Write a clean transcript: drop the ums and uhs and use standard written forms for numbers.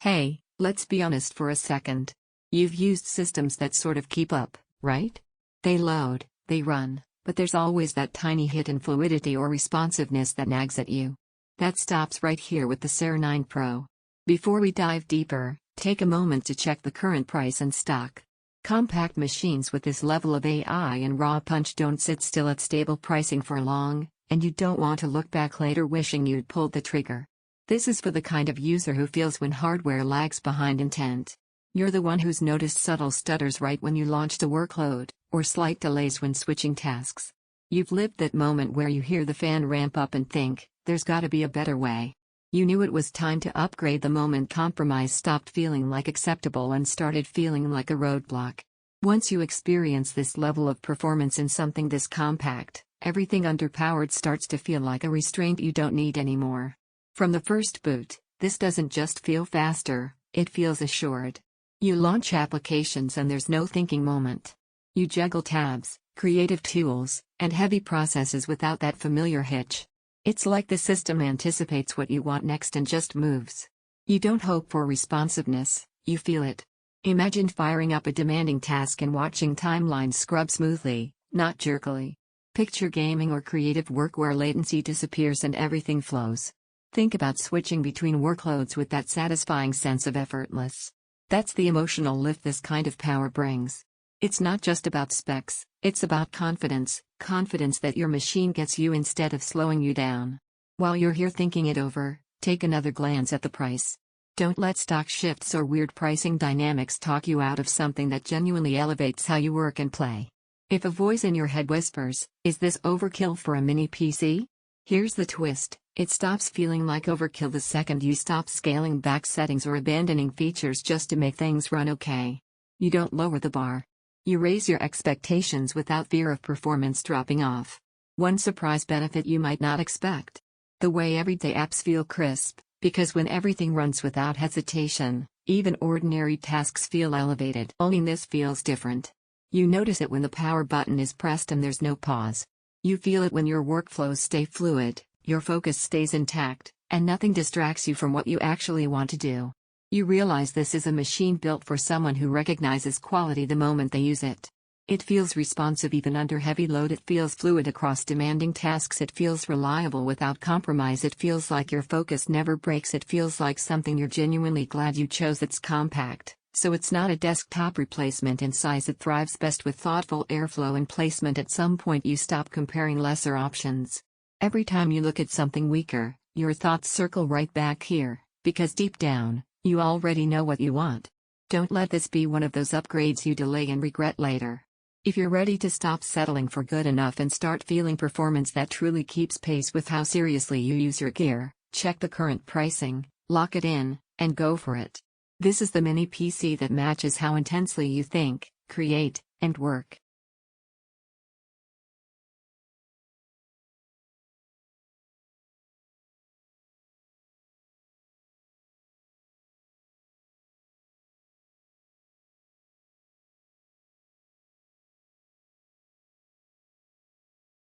Hey, let's be honest for a second. You've used systems that sort of keep up, right? They load, they run, but there's always that tiny hit in fluidity or responsiveness that nags at you. That stops right here with the SER9 Pro. Before we dive deeper, take a moment to check the current price and stock. Compact machines with this level of AI and raw punch don't sit still at stable pricing for long, and you don't want to look back later wishing you'd pulled the trigger. This is for the kind of user who feels when hardware lags behind intent. You're the one who's noticed subtle stutters right when you launched a workload, or slight delays when switching tasks. You've lived that moment where you hear the fan ramp up and think, there's gotta be a better way. You knew it was time to upgrade the moment compromise stopped feeling like acceptable and started feeling like a roadblock. Once you experience this level of performance in something this compact, everything underpowered starts to feel like a restraint you don't need anymore. From the first boot, this doesn't just feel faster, it feels assured. You launch applications and there's no thinking moment. You juggle tabs, creative tools, and heavy processes without that familiar hitch. It's like the system anticipates what you want next and just moves. You don't hope for responsiveness, you feel it. Imagine firing up a demanding task and watching timelines scrub smoothly, not jerkily. Picture gaming or creative work where latency disappears and everything flows. Think about switching between workloads with that satisfying sense of effortless. That's the emotional lift this kind of power brings. It's not just about specs, it's about confidence that your machine gets you instead of slowing you down. While you're here thinking it over, take another glance at the price. Don't let stock shifts or weird pricing dynamics talk you out of something that genuinely elevates how you work and play. If a voice in your head whispers, "Is this overkill for a mini PC?" Here's the twist. It stops feeling like overkill the second you stop scaling back settings or abandoning features just to make things run okay. You don't lower the bar. You raise your expectations without fear of performance dropping off. One surprise benefit you might not expect. The way everyday apps feel crisp, because when everything runs without hesitation, even ordinary tasks feel elevated. Only this feels different. You notice it when the power button is pressed and there's no pause. You feel it when your workflows stay fluid, your focus stays intact, and nothing distracts you from what you actually want to do. You realize this is a machine built for someone who recognizes quality the moment they use it. It feels responsive even under heavy load, it feels fluid across demanding tasks, it feels reliable without compromise, it feels like your focus never breaks, it feels like something you're genuinely glad you chose. It's compact, so it's not a desktop replacement in size, it thrives best with thoughtful airflow and placement. At some point you stop comparing lesser options. Every time you look at something weaker, your thoughts circle right back here, because deep down, you already know what you want. Don't let this be one of those upgrades you delay and regret later. If you're ready to stop settling for good enough and start feeling performance that truly keeps pace with how seriously you use your gear, check the current pricing, lock it in, and go for it. This is the mini PC that matches how intensely you think, create, and work.